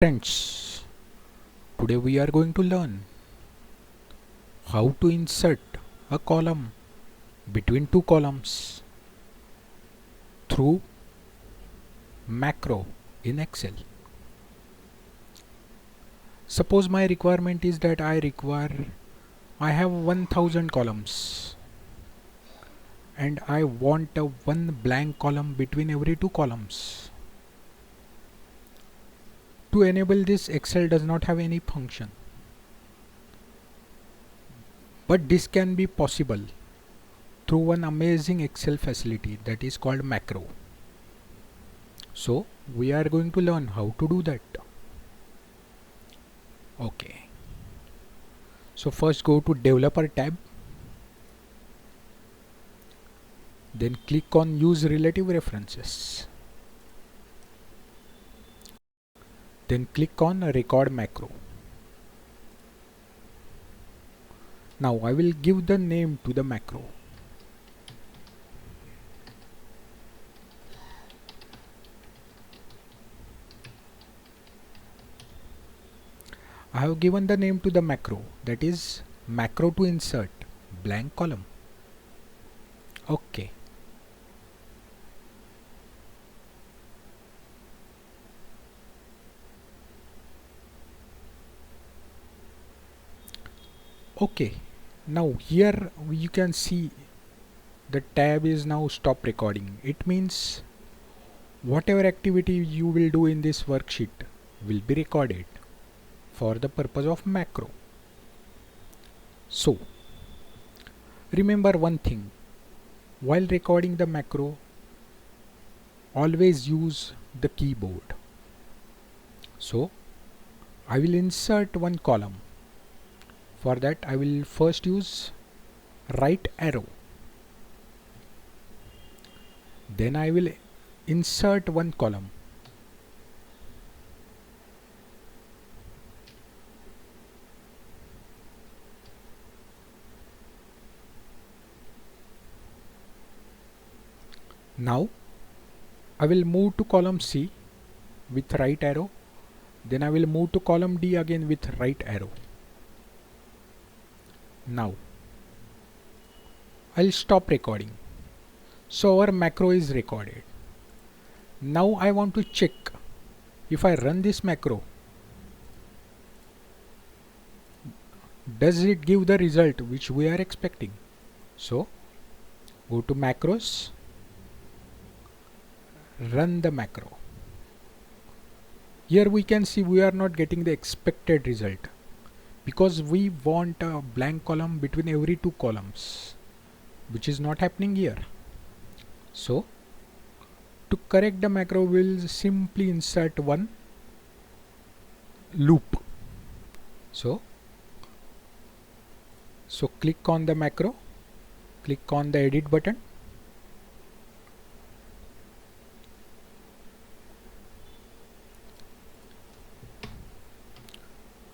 Friends, today we are going to learn how to insert a column between two columns through macro in Excel. Suppose my requirement is that I have 1000 columns and I want a one blank column between every two columns. To enable this, Excel does not have any function. But this can be possible through one amazing Excel facility that is called macro. So we are going to learn how to do that. Okay. So first go to Developer tab. Then click on Use Relative References. Then click on Record Macro. Now I will give the name to the macro. I have given the name to the macro, that is macro to insert blank column. Okay. Okay, now here you can see the tab is now stop recording. It means whatever activity you will do in this worksheet will be recorded for the purpose of macro. So remember one thing, while recording the macro, always use the keyboard. So I will insert one column. For that I will first use right arrow. Then I will insert one column. Now I will move to column C with right arrow. Then I will move to column D again with right arrow. Now I'll stop recording. So our macro is recorded. Now I want to check if I run this macro, does it give the result which we are expecting? So go to macros, run the macro. Here we can see we are not getting the expected result because we want a blank column between every two columns, which is not happening here. So to correct the macro, we'll simply insert one loop. So click on the macro, click on the edit button.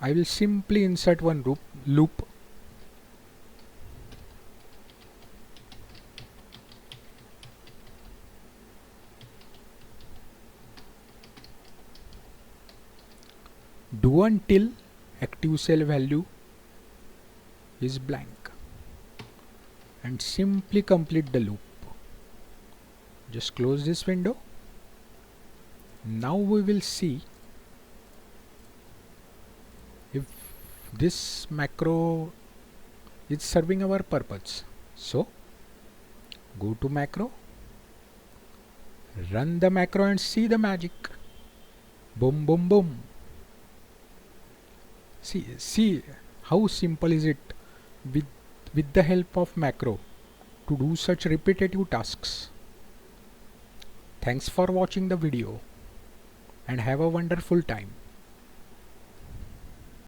I will simply insert one loop. Do until active cell value is blank and simply complete the loop. Just close this window. Now we will see if this macro is serving our purpose. So go to macro, run the macro and see the magic. Boom, boom, boom. See how simple is it with the help of macro to do such repetitive tasks. Thanks for watching the video and have a wonderful time.